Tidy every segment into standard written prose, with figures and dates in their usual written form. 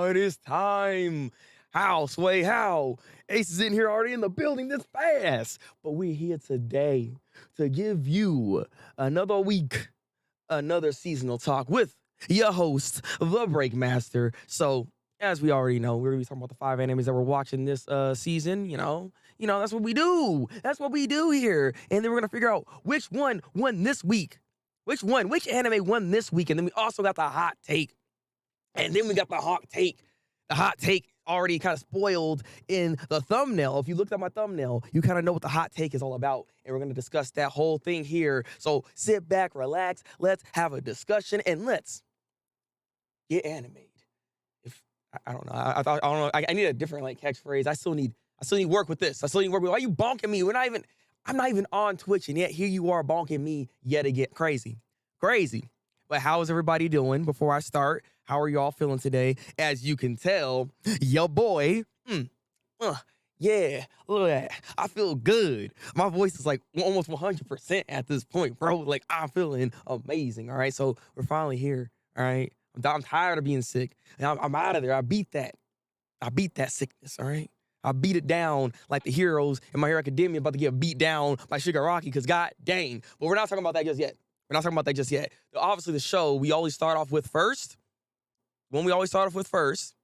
it is time. How, Sway, how? Ace is in here already in the building this fast. But we're here today to give you another week, another seasonal talk with your host, Thabreakmaster. So, as we already know, we're going to be talking about the 5 animes that we're watching this season, that's what we do. That's what we do here. And then we're going to figure out which one won this week. Which anime won this week? And then we also got the hot take. And then we got the hot take. The hot take already kind of spoiled in the thumbnail. If you looked at my thumbnail, you kind of know what the hot take is all about. And we're going to discuss that whole thing here. So sit back, relax. Let's have a discussion and let's get animated. I don't know. I don't know. I need a different catchphrase. I still need work with this. I still need work with. Why are you bonking me? I'm not even on Twitch, and yet here you are bonking me yet again. Crazy. But how is everybody doing? Before I start, how are y'all feeling today? As you can tell, your boy, yeah, look at that. I feel good. My voice is almost 100% at this point, bro. I'm feeling amazing. All right, so we're finally here. All right, I'm tired of being sick. I'm out of there. I beat that sickness. All right. I beat it down like the heroes in My Hero Academia about to get beat down by Shigaraki because god dang. But we're not talking about that just yet. Obviously, the show we always start off with first. When we always start off with first,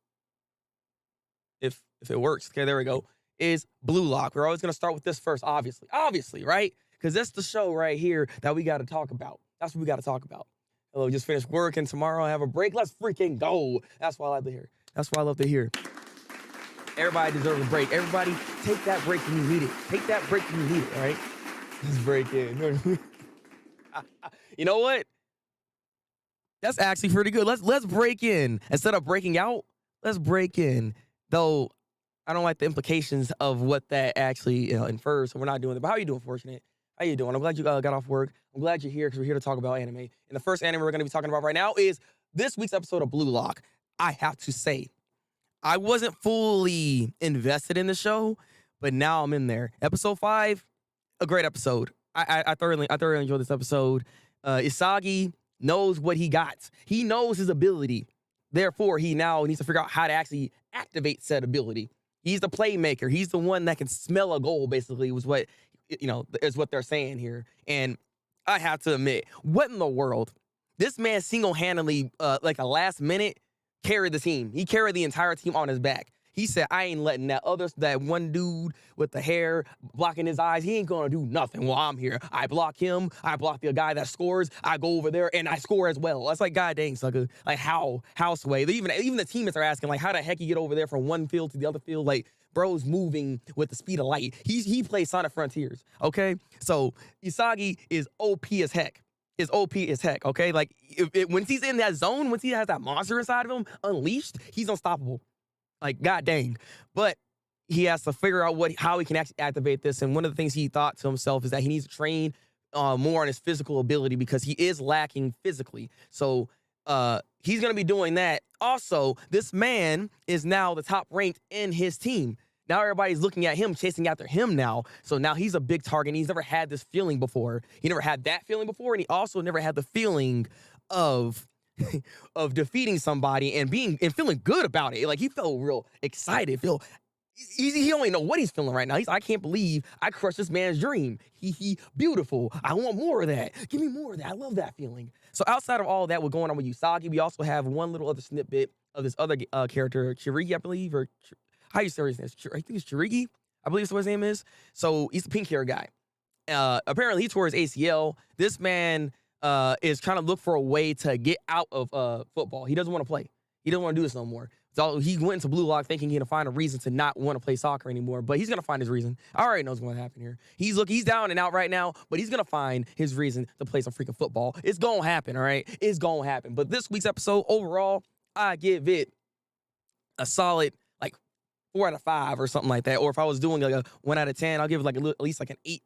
if it works, okay, there we go, is Blue Lock. We're always going to start with this first, obviously, right? Because that's the show right here that we got to talk about. That's what we got to talk about. Hello, just finished work and tomorrow I have a break. Let's freaking go. That's what I love to hear. Everybody deserves a break. Everybody, take that break when you need it. All right? Let's break in. You know what? That's actually pretty good. Let's break in. Instead of breaking out, let's break in. Though, I don't like the implications of what that actually infers, so we're not doing it. But how you doing, Fortunate? How you doing? I'm glad you got off work. I'm glad you're here because we're here to talk about anime. And the first anime we're going to be talking about right now is this week's episode of Blue Lock. I have to say, I wasn't fully invested in the show, but now I'm in there. Episode 5, a great episode. I thoroughly enjoyed this episode. Isagi knows what he got. He knows his ability. Therefore, he now needs to figure out how to actually activate said ability. He's the playmaker. He's the one that can smell a goal, basically, is what they're saying here. And I have to admit, what in the world? This man single-handedly, a last minute, carried the team. He carried the entire team on his back. He said, I ain't letting that one dude with the hair blocking his eyes, he ain't gonna do nothing while I'm here. I block him, I block the guy that scores, I go over there and I score as well. That's god dang, sucker. How Sway? Even the teammates are asking, how the heck you get over there from one field to the other field? Bro's moving with the speed of light. He plays Sonic Frontiers, okay? So Isagi is OP as heck. Okay? When he's in that zone, once he has that monster inside of him, unleashed, he's unstoppable. God dang. But he has to figure out how he can actually activate this. And one of the things he thought to himself is that he needs to train more on his physical ability because he is lacking physically. So he's going to be doing that. Also, this man is now the top ranked in his team. Now everybody's looking at him, chasing after him now. So now he's a big target. And he's never had this feeling before. He never had that feeling before. And he also never had the feeling of defeating somebody and feeling good about it. He felt real excited. He don't even know what he's feeling right now. I can't believe I crushed this man's dream. He beautiful. I want more of that. Give me more of that. I love that feeling. So outside of all that, what's going on with Usagi, we also have one little other snippet of this other character, Chirigi, I believe, or how you say his name? I think it's Chirigi. I believe that's what his name is. So he's the pink hair guy. Apparently he tore his ACL. This man is trying to look for a way to get out of football. He doesn't want to play. He doesn't want to do this no more. So he went into Blue Lock thinking he's going to find a reason to not want to play soccer anymore, but he's going to find his reason. I already know what's going to happen here. He's down and out right now, but he's going to find his reason to play some freaking football. It's going to happen, all right? It's going to happen. But this week's episode, overall, I give it a solid 4 out of 5 or something like that. Or if I was doing a 1 out of 10, I'll give it at least an 8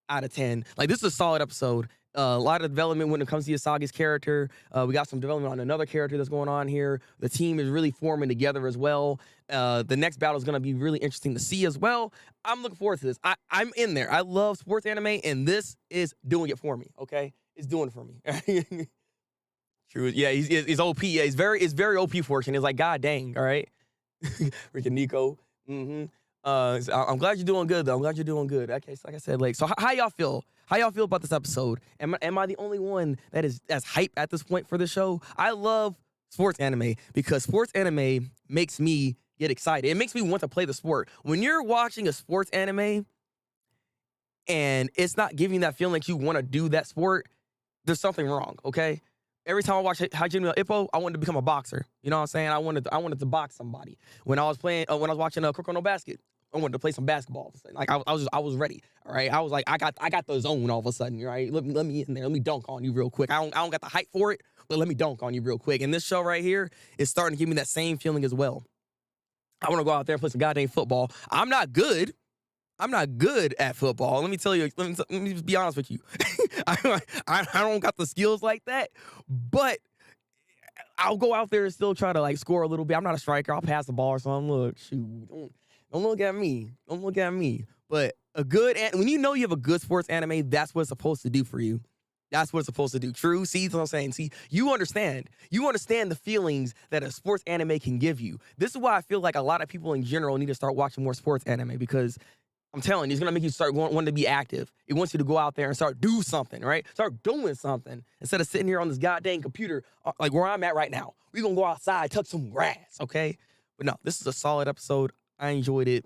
out of 10. This is a solid episode. A lot of development when it comes to Usagi's character. We got some development on another character that's going on here. The team is really forming together as well. The next battle is going to be really interesting to see as well. I'm looking forward to this. I'm in there. I love sports anime, and this is doing it for me, okay? It's doing it for me. True. Yeah, he's OP. Yeah, it's very OP fortune. It's like, God dang, all right. Freaking Nico. Mm-hmm. So I'm glad you're doing good though. I'm glad you're doing good. Okay, so like I said, like, so how y'all feel? How y'all feel about this episode? Am I the only one that is as hype at this point for the show? I love sports anime because sports anime makes me get excited. It makes me want to play the sport. When you're watching a sports anime and it's not giving you that feeling like you want to do that sport, there's something wrong, okay? Every time I watch Hajime no Ippo, I wanted to become a boxer. You know what I'm saying? I wanted to box somebody. When I was watching Kuroko no Basket, I wanted to play some basketball. All of a sudden. Like I was ready. All right, I was like, I got the zone all of a sudden. Right, let me in there. Let me dunk on you real quick. I don't got the hype for it, but let me dunk on you real quick. And this show right here is starting to give me that same feeling as well. I want to go out there and play some goddamn football. I'm not good at football. Let me tell you. Let me just be honest with you. I don't got the skills like that, but I'll go out there and still try to like score a little bit. I'm not a striker. I'll pass the ball or something. Look, shoot, don't look at me. Don't look at me. But when you know you have a good sports anime, that's what it's supposed to do for you. That's what it's supposed to do. True. See what I'm saying? See, you understand. You understand the feelings that a sports anime can give you. This is why I feel like a lot of people in general need to start watching more sports anime because I'm telling you, it's going to make you start wanting to be active. It wants you to go out there and start do something, right? Start doing something instead of sitting here on this goddamn computer like where I'm at right now. We're going to go outside, touch some grass, okay? But no, this is a solid episode. I enjoyed it.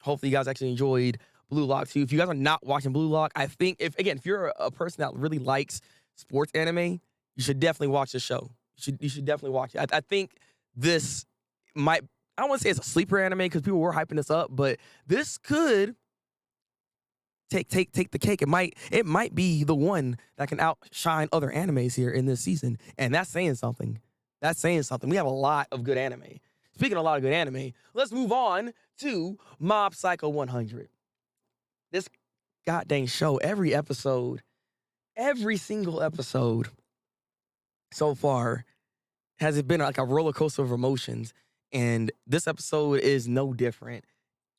Hopefully you guys actually enjoyed Blue Lock too. If you guys are not watching Blue Lock, I think if you're a person that really likes sports anime, you should definitely watch the show. You should definitely watch it. I think this might, I don't want to say it's a sleeper anime because people were hyping this up, but this could take the cake. It might be the one that can outshine other animes here in this season, and that's saying something. That's saying something. We have a lot of good anime. Speaking of a lot of good anime, let's move on to Mob Psycho 100. This goddamn show, every single episode so far has it been like a roller coaster of emotions, and this episode is no different.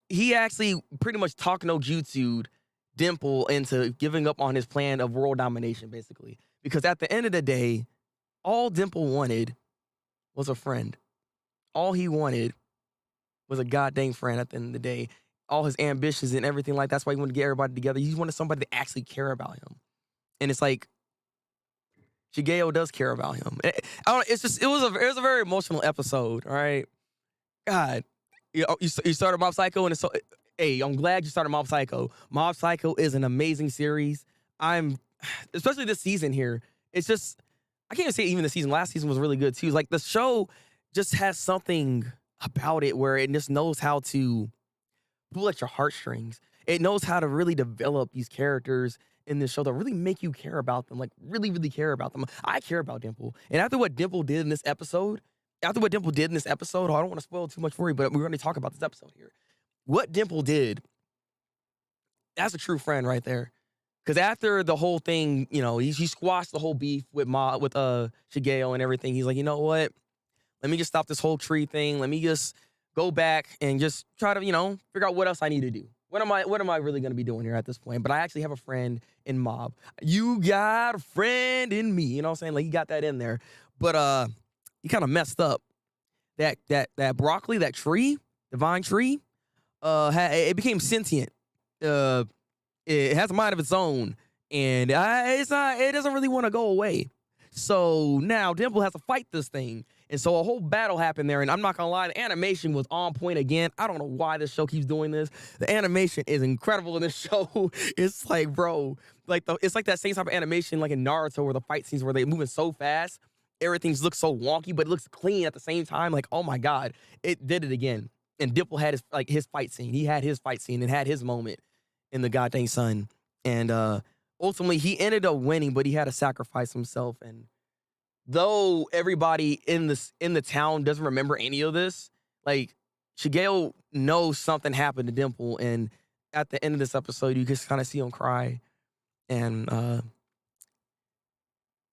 He actually pretty much talked no jutsu'd Dimple into giving up on his plan of world domination, basically. Because at the end of the day, all Dimple wanted was a friend. All he wanted was a goddamn friend at the end of the day. All his ambitions and everything like that's why he wanted to get everybody together. He wanted somebody to actually care about him. And it's like, Shigeo does care about him. It was a very emotional episode, all right? God, you started Mob Psycho and it's so... Hey, I'm glad you started Mob Psycho. Mob Psycho is an amazing series. Especially this season here. It's just, I can't even say even the season. Last season was really good too. It's like the show just has something about it where it just knows how to pull at your heartstrings. It knows how to really develop these characters in this show that really make you care about them. Like really, really care about them. I care about Dimple. And after what Dimple did in this episode, I don't want to spoil too much for you, but we're going to talk about this episode here. What Dimple did, that's a true friend right there. Because after the whole thing, you know, he squashed the whole beef with Shigeo and everything. He's like, you know what? Let me just stop this whole tree thing. Let me just go back and just try to, you know, figure out what else I need to do. What am I really going to be doing here at this point? But I actually have a friend in Mob. You got a friend in me. You know what I'm saying? Like, you got that in there. But he kind of messed up. That broccoli, that tree, divine tree, it became sentient. It has a mind of its own, and it doesn't really want to go away. So now Dimple has to fight this thing, and so a whole battle happened there. And I'm not gonna lie, the animation was on point again. I don't know why this show keeps doing this. The animation is incredible in this show. It's like, bro, it's like that same type of animation like in Naruto, where the fight scenes where they're moving so fast, everything looks so wonky, but it looks clean at the same time. Like, oh my god, it did it again. And Dimple had his fight scene. He had his fight scene and had his moment in the goddamn sun. And ultimately, he ended up winning, but he had to sacrifice himself. And though everybody in the town doesn't remember any of this, like, Shigeo knows something happened to Dimple. And at the end of this episode, you just kind of see him cry. And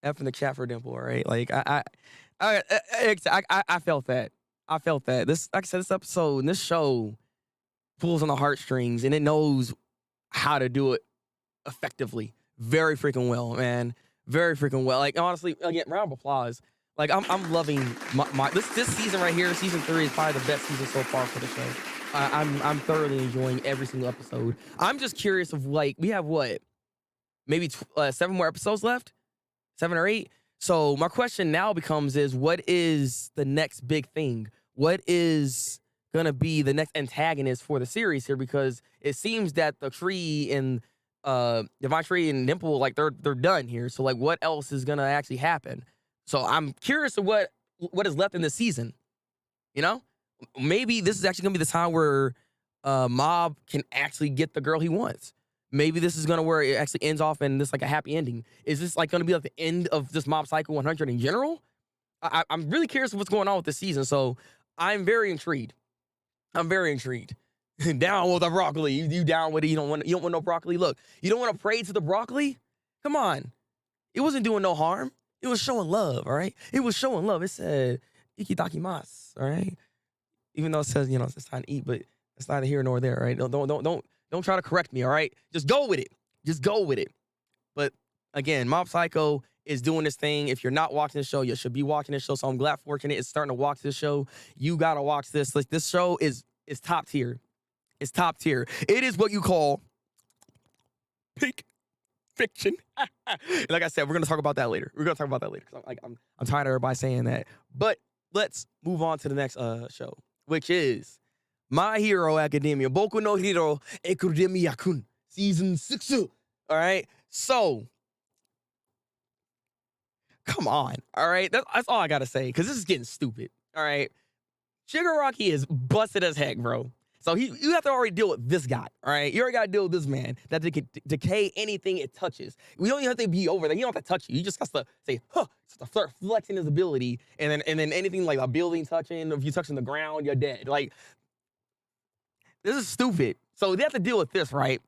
F in the chat for Dimple, right? Like, I felt that. I felt that. This, like I said, this episode and this show pulls on the heartstrings, and it knows how to do it effectively. Very freaking well, man. Very freaking well. Like, honestly, again, round of applause Like I'm loving this season right here. Season 3 is probably the best season so far for the show. I'm thoroughly enjoying every single episode. I'm just curious of like we have what maybe 7 more episodes left, 7 or 8. So my question now becomes is what is the next big thing? What is gonna be the next antagonist for the series here? Because it seems that the tree and Divine Tree and Dimple like they're done here. So like what else is gonna actually happen? So I'm curious of what is left in this season. You know, maybe this is actually gonna be the time where Mob can actually get the girl he wants. Maybe this is gonna where it actually ends off in this like a happy ending. Is this like gonna be like the end of this Mob Psycho 100 in general? I'm really curious of what's going on with this season. So I'm very intrigued. I'm very intrigued. Down with the broccoli. You down with it? You don't want no broccoli. Look, you don't want to pray to the broccoli. Come on, it wasn't doing no harm. It was showing love. All right, it was showing love. It said "ikidakimasu." All right, even though it says it's time to eat, but it's neither here nor there. Right? Don't try to correct me. All right, just go with it. Just go with it. But again, Mob Psycho is doing this thing. If you're not watching this show, you should be watching this show. So I'm glad fortunate is starting to watch this show. You gotta watch this. Like this show is top tier. It's top tier. It is what you call peak fiction. Like I said, we're gonna talk about that later. We're gonna talk about that later. I'm tired of everybody saying that. But let's move on to the next show, which is My Hero Academia. Boku no Hero Academia-kun. Season 6. All right. So come on. All right. That's all I gotta say. Cause this is getting stupid. All right. Shigaraki is busted as heck, bro. So you have to already deal with this guy, all right? You already got to deal with this man that can decay anything it touches. We don't even have to be over there. You don't have to touch you. You just have to say, huh, to start flexing his ability, and then anything like a building touching, if you're touching the ground, you're dead. Like, this is stupid. So they have to deal with this, right?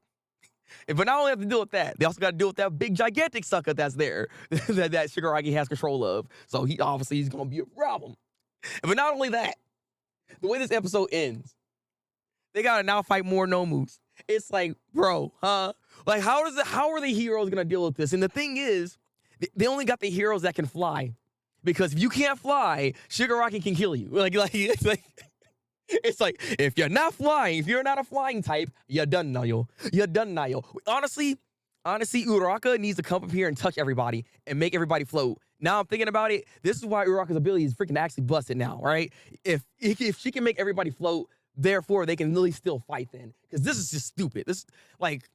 But not only have to deal with that, they also got to deal with that big gigantic sucker that's there that Shigaraki has control of. So he's going to be a problem. But not only that, the way this episode ends, they gotta now fight more Nomus. It's like, bro, huh? Like, how are the heroes gonna deal with this? And the thing is, they only got the heroes that can fly. Because if you can't fly, Shigaraki can kill you. It's like, if you're not flying, if you're not a flying type, you're done now, yo. You're done now, yo. Honestly, Uraka needs to come up here and touch everybody and make everybody float. Now I'm thinking about it. This is why Uraka's ability is freaking actually busted now, right? If she can make everybody float, therefore, they can really still fight then. Because this is just stupid. This, like,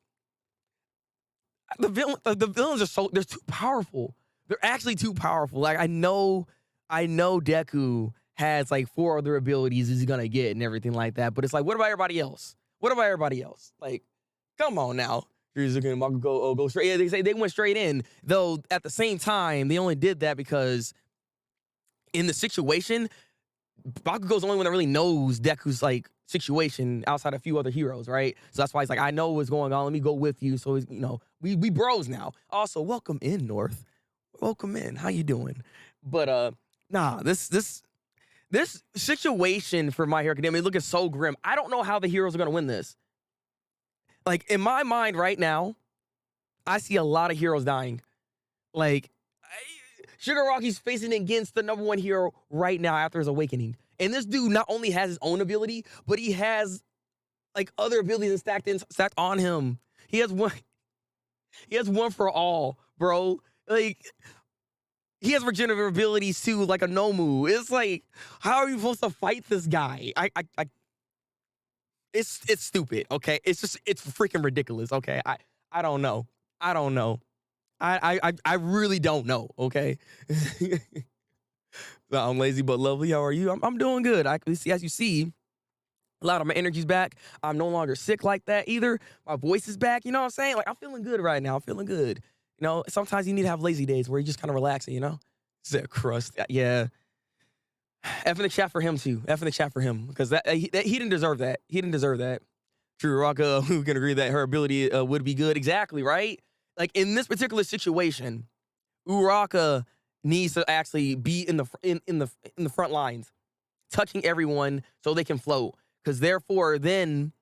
the villains are they're too powerful. They're actually too powerful. Like, I know Deku has, like, 4 other abilities he's gonna get and everything like that. But it's like, what about everybody else? What about everybody else? Like, come on now. Here's gonna go straight. Yeah, they say they went straight in. Though, at the same time, they only did that because in the situation, Bakugo's the only one that really knows Deku's like situation outside of a few other heroes, right? So that's why he's like, I know what's going on. Let me go with you. So we bros now. Also, welcome in, North. Welcome in. How you doing? But this situation for My Hero Academia looking so grim. I don't know how the heroes are gonna win this. Like in my mind right now, I see a lot of heroes dying. Like Shigaraki's facing against the #1 hero right now after his awakening. And this dude not only has his own ability, but he has like other abilities stacked on him. He has one for all, bro. Like he has regenerative abilities too, like a Nomu. It's like, how are you supposed to fight this guy? It's stupid, okay? It's freaking ridiculous, okay? I don't know. I really don't know, okay? I'm lazy but lovely. How are you? I'm doing good. As you see, a lot of my energy's back. I'm no longer sick like that either. My voice is back. You know what I'm saying? Like, I'm feeling good right now. I'm feeling good. You know, sometimes you need to have lazy days where you're just kind of relaxing, you know? It's that crust. Yeah. F in the chat for him, too. F in the chat for him. Because he didn't deserve that. He didn't deserve that. True Raka, who can agree that her ability would be good. Exactly, right? Like, in this particular situation, Uraka needs to actually be in the front lines, touching everyone so they can float. Because therefore, then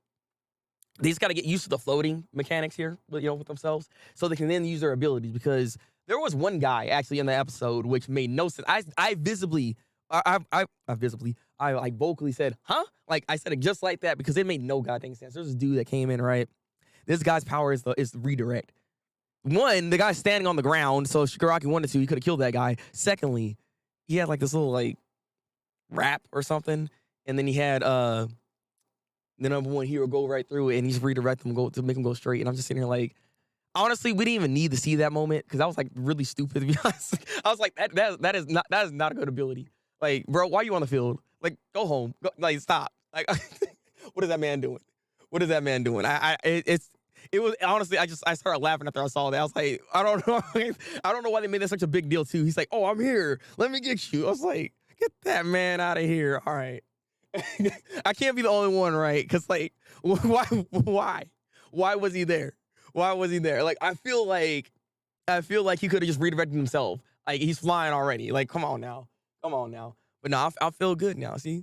they just got to get used to the floating mechanics here, with themselves, so they can then use their abilities. Because There was one guy actually in the episode which made no sense. I visibly, I like vocally said, huh? Like I said it just like that because it made no goddamn sense. There's this dude that came in, right? This guy's power is the redirect. One, the guy's standing on the ground, so if Shigaraki wanted to, he could have killed that guy. Secondly, he had like this little like wrap or something, and then he had the number one hero go right through it, and he's redirect him to make him go straight. And I'm just sitting here like, honestly, we didn't even need to see that moment because that was like really stupid to be honest. I was like, that is not a good ability. Like, bro, why are you on the field? Like, go home. Like, stop. Like, what is that man doing? What is that man doing? It was honestly, I started laughing after I saw that. I was like, I don't know. I don't know why they made that such a big deal too. He's like, oh, I'm here. Let me get you. I was like, get that man out of here. All right. I can't be the only one, right? Because like, why was he there? Why was he there? Like, I feel like he could have just redirected himself. Like, he's flying already. Like, come on now. But no, I feel good now. See,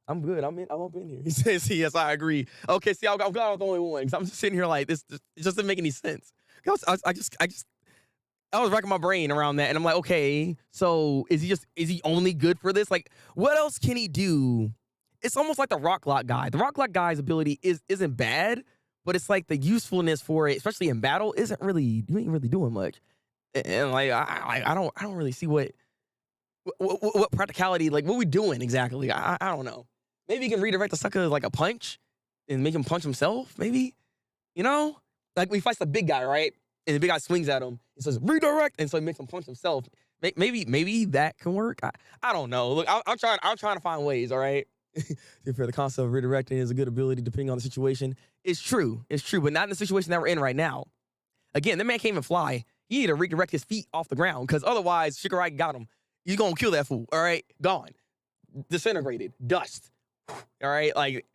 I'm good. I'm up in here. He says, yes, I agree. Okay, see, I'm glad I'm the only one. Because I'm just sitting here like, this it just didn't make any sense. I was racking my brain around that. And I'm like, okay, so is he only good for this? Like, what else can he do? It's almost like the Rock Lock guy. The Rock Lock guy's ability isn't bad, but it's like the usefulness for it, especially in battle, you ain't really doing much. And like, I don't really see what practicality, like what we doing exactly. I don't know. Maybe he can redirect the sucker like a punch and make him punch himself, maybe. You know? Like we fight the big guy, right? And the big guy swings at him. He says, redirect, and so he makes him punch himself. Maybe that can work. I don't know. Look, I'm trying to find ways, all right? For the concept of redirecting is a good ability depending on the situation. It's true, but not in the situation that we're in right now. Again, the man can't even fly. He need to redirect his feet off the ground, because otherwise, Shigaraki got him. He's gonna kill that fool, all right? Gone. Disintegrated. Dust. All right? Like,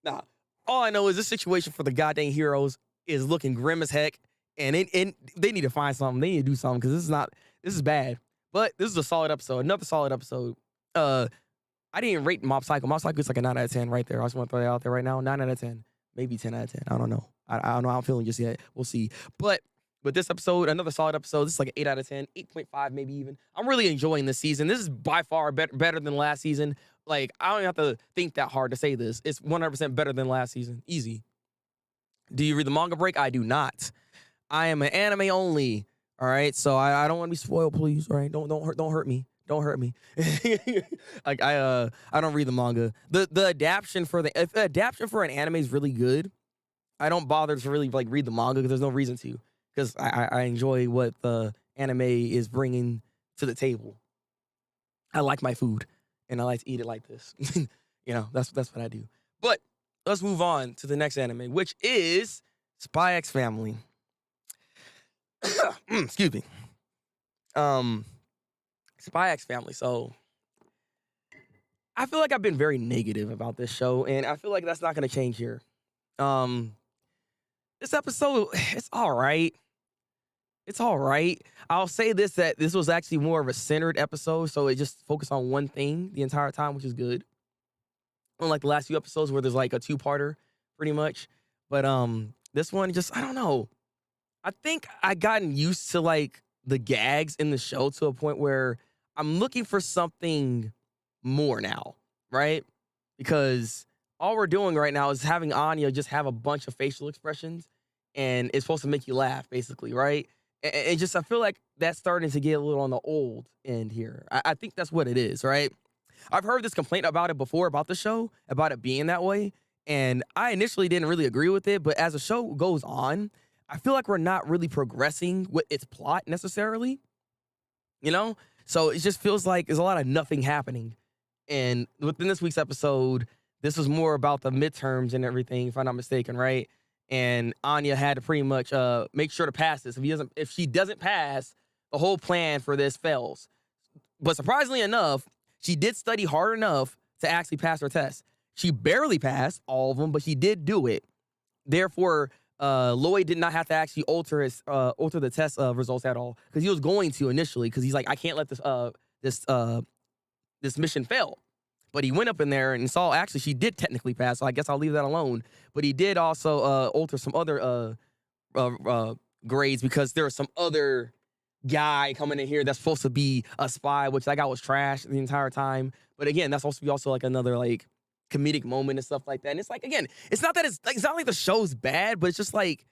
nah. All I know is this situation for the goddamn heroes is looking grim as heck, and they need to find something. They need to do something, because this is bad. But this is a solid episode. Another solid episode. I didn't rate Mob Psycho. Mob Psycho is like a 9 out of 10 right there. I just want to throw that out there right now. 9 out of 10. Maybe 10 out of 10. I don't know. I don't know how I'm feeling just yet. We'll see. But with this episode, another solid episode. This is like an 8 out of 10. 8.5 maybe even. I'm really enjoying this season. This is by far better than last season. Like, I don't even have to think that hard to say this. It's 100% better than last season. Easy. Do you read the manga break? I do not. I am an anime only. All right? So I don't want to be spoiled, please. All right? Don't hurt me. Don't hurt me. Like I don't read the manga. The adaptation for if the adaptation for an anime is really good, I don't bother to really like read the manga because there's no reason to. Because I enjoy what the anime is bringing to the table. I like my food, and I like to eat it like this. You know, that's what I do. But let's move on to the next anime, which is Spy X Family. Excuse me. Spy X Family. So I feel like I've been very negative about this show, and I feel like that's not going to change here. This episode, it's all right. It's all right. I'll say that this was actually more of a centered episode, so it just focused on one thing the entire time, which is good. Unlike the last few episodes where there's like a two-parter, pretty much. But this one just, I don't know. I think I gotten used to like the gags in the show to a point where I'm looking for something more now, right? Because all we're doing right now is having Anya just have a bunch of facial expressions, and it's supposed to make you laugh, basically, right? And just, I feel like that's starting to get a little on the old end here. I think that's what it is, right? I've heard this complaint about it before, about the show, about it being that way, and I initially didn't really agree with it, but as the show goes on, I feel like we're not really progressing with its plot necessarily, you know? So it just feels like there's a lot of nothing happening. And within this week's episode, this was more about the midterms and everything, if I'm not mistaken, right? And Anya had to pretty much make sure to pass this. If she doesn't pass, the whole plan for this fails. But surprisingly enough, she did study hard enough to actually pass her test. She barely passed all of them, but she did do it. Therefore, Lloyd did not have to actually alter the test results at all, because he was going to initially, because he's like, I can't let this mission fail. But he went up in there and saw actually she did technically pass, so I guess I'll leave that alone. But he did also alter some other grades, because there were some other guy coming in here that's supposed to be a spy, which that guy was trash the entire time. But again, that's supposed to be also like another like comedic moment and stuff like that. And it's like, again, it's not that it's not like the show's bad, but it's just like,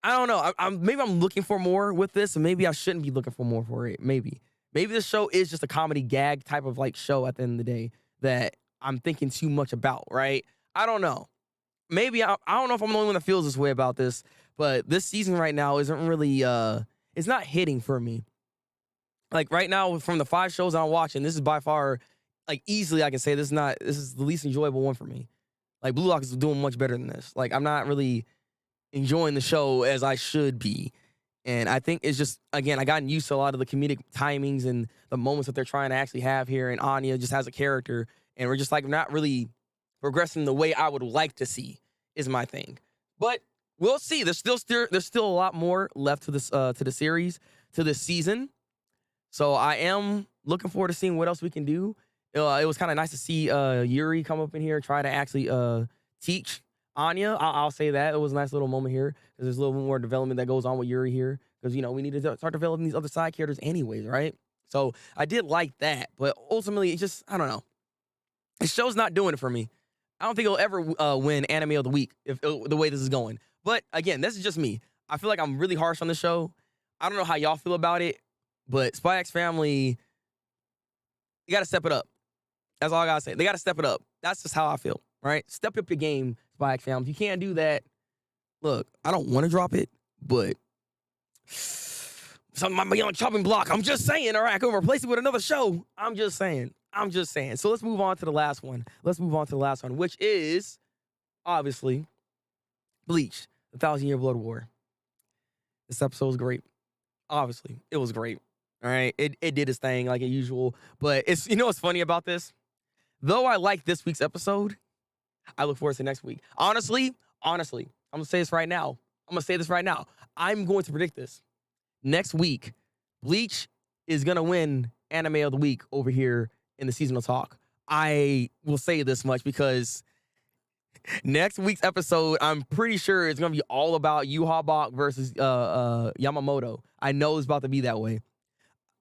I don't know. Maybe I'm looking for more with this, and maybe I shouldn't be looking for more for it. Maybe this show is just a comedy gag type of like show at the end of the day that I'm thinking too much about, right? I don't know. Maybe I don't know if I'm the only one that feels this way about this, but this season right now isn't really it's not hitting for me. Like right now, from the 5 shows I'm watching, this is by far, like easily I can say this is the least enjoyable one for me. Like Blue Lock is doing much better than this. Like I'm not really enjoying the show as I should be. And I think it's just, again, I gotten used to a lot of the comedic timings and the moments that they're trying to actually have here. And Anya just has a character, and we're just like not really progressing the way I would like to see is my thing. But we'll see. There's still a lot more left to this to the series, to this season. So I am looking forward to seeing what else we can do. It was kind of nice to see Yuri come up in here, try to actually teach Anya. I'll say that. It was a nice little moment here because there's a little bit more development that goes on with Yuri here because, you know, we need to start developing these other side characters anyways, right? So I did like that, but ultimately it's just, I don't know. The show's not doing it for me. I don't think it'll ever win Anime of the Week if the way this is going. But again, this is just me. I feel like I'm really harsh on the show. I don't know how y'all feel about it, but Spy X Family, you got to step it up. That's all I got to say. They got to step it up. That's just how I feel, right? Step up your game, Spy X Family. If you can't do that, look, I don't want to drop it, but something might be on the chopping block. I'm just saying, all right, I can replace it with another show. I'm just saying. So let's move on to the last one. Which is, obviously, Bleach, the 1,000-Year Blood War. This episode was great. Obviously, it was great. All right, it did its thing like usual. But it's, you know what's funny about this? Though I like this week's episode, I look forward to next week. Honestly, I'm gonna say this right now. I'm going to predict this. Next week, Bleach is gonna win Anime of the Week over here in the seasonal talk. I will say this much because next week's episode, I'm pretty sure it's gonna be all about Yu Habak versus Yamamoto. I know it's about to be that way.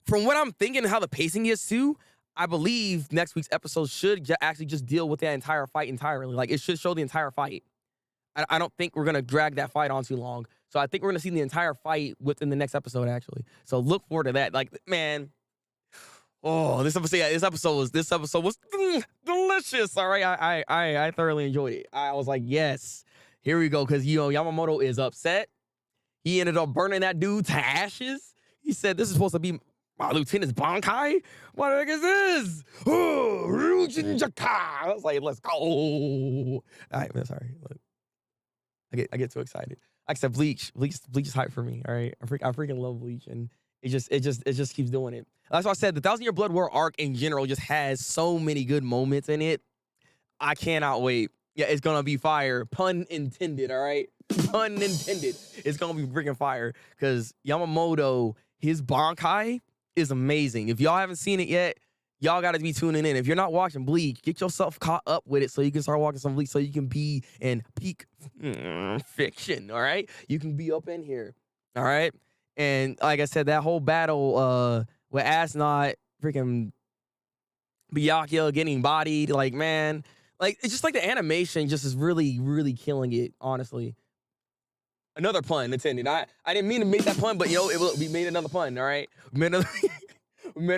From what I'm thinking, how the pacing is too, I believe next week's episode should actually just deal with that entire fight entirely. Like, it should show the entire fight. I don't think we're gonna drag that fight on too long. So I think we're gonna see the entire fight within the next episode, actually. So look forward to that. Like, man. Oh, this episode was delicious. All right, I thoroughly enjoyed it. I was like, yes, here we go, because, you know, Yamamoto is upset. He ended up burning that dude to ashes. He said, "This is supposed to be my lieutenant's Bankai. What the heck is this?" Oh, I was like, let's go. All right, man, sorry. Look, I get too excited. Like I said, Bleach is hype for me. All right, I freaking love Bleach, and it just keeps doing it. That's why I said the 1,000-Year Blood War arc in general just has so many good moments in it. I cannot wait. Yeah, it's gonna be fire. Pun intended. All right, pun intended. It's gonna be freaking fire because Yamamoto, his Bankai is amazing. If y'all haven't seen it yet, y'all got to be tuning in. If you're not watching Bleach, get yourself caught up with it so you can start watching some Bleach so you can be in peak fiction. All right, you can be up in here. All right. And like I said, that whole battle with Asnot, freaking Byakuya getting bodied, like, man, like, it's just like the animation just is really, really killing it, honestly. Another pun intended. I didn't mean to make that pun, but, you know, we made another pun, all right? We made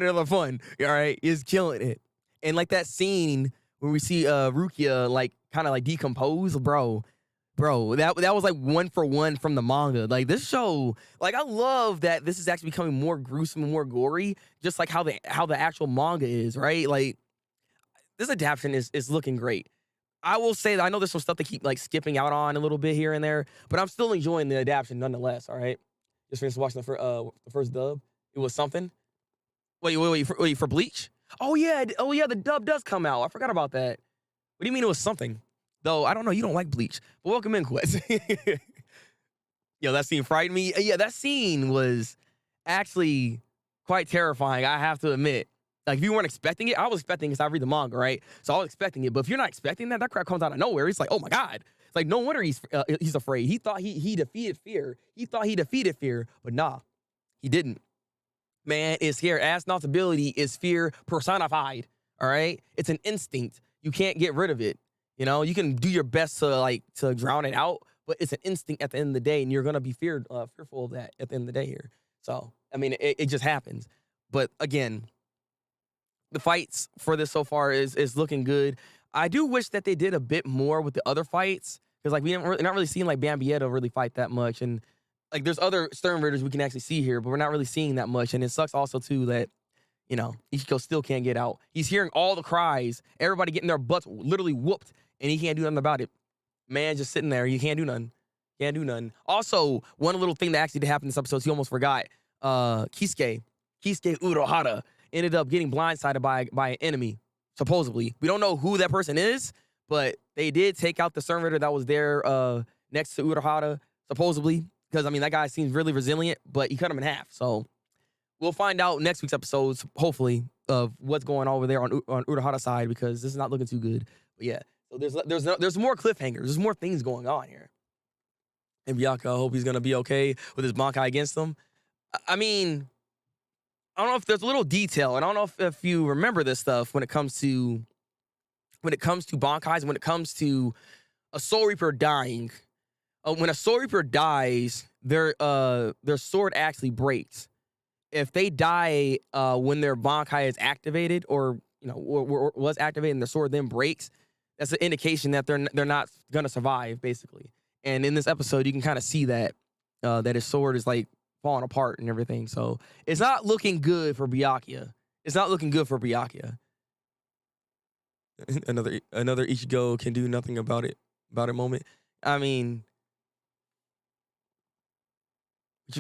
another pun, all right? It's killing it. And, like, that scene where we see Rukia, like, kind of, like, decompose, bro, that was like 1 for 1 from the manga. Like, this show, like, I love that this is actually becoming more gruesome and more gory, just like how the actual manga is, right? Like, this adaptation is looking great. I will say that I know there's some stuff to keep like skipping out on a little bit here and there, but I'm still enjoying the adaptation nonetheless. All right, just finished watching the first dub. It was something. Wait for Bleach? Oh yeah, the dub does come out. I forgot about that. What do you mean it was something? Though, I don't know, you don't like Bleach. But welcome in, Quest. Yo, that scene frightened me. Yeah, that scene was actually quite terrifying, I have to admit. Like, if you weren't expecting it, I was expecting it because I read the manga, right? So I was expecting it. But if you're not expecting that crap comes out of nowhere. It's like, oh my God. It's like, no wonder he's afraid. He thought he defeated fear. He thought he defeated fear, but nah. He didn't. Man is here. Astronaut's ability is fear personified. All right, it's an instinct. You can't get rid of it. You know, you can do your best to drown it out, but it's an instinct at the end of the day, and you're gonna be fearful of that at the end of the day here. So I mean, it just happens. But again, the fights for this so far is looking good. I do wish that they did a bit more with the other fights because like not really seeing like Bambietto really fight that much, and like there's other Stern Raiders we can actually see here, but we're not really seeing that much. And it sucks also too that Ichigo still can't get out. He's hearing all the cries, everybody getting their butts literally whooped, and he can't do nothing about it. Man, just sitting there, you can't do nothing. Can't do nothing. Also, one little thing that actually did happen in this episode, he almost forgot. Kisuke Urohara ended up getting blindsided by an enemy, supposedly. We don't know who that person is, but they did take out the Stern Raider that was there next to Urohara, supposedly. Because, I mean, that guy seems really resilient, but he cut him in half. So we'll find out next week's episodes, hopefully, of what's going on over there on Urohara's side, because this is not looking too good. But yeah, so there's more cliffhangers. There's more things going on here. And Byakuya, I hope he's going to be okay with his Bankai against them. I mean, I don't know if there's a little detail, and I don't know if you remember this stuff when it comes to Bankais, when it comes to a Soul Reaper dying. When a Soul Reaper dies, their sword actually breaks. If they die when their Bankai is activated, or was activated, and their sword then breaks, that's an indication that they're not gonna survive, basically. And in this episode, you can kind of see that his sword is like falling apart and everything. So it's not looking good for Byakuya. It's not looking good for Byakuya. another Ichigo can do nothing about it moment. I mean,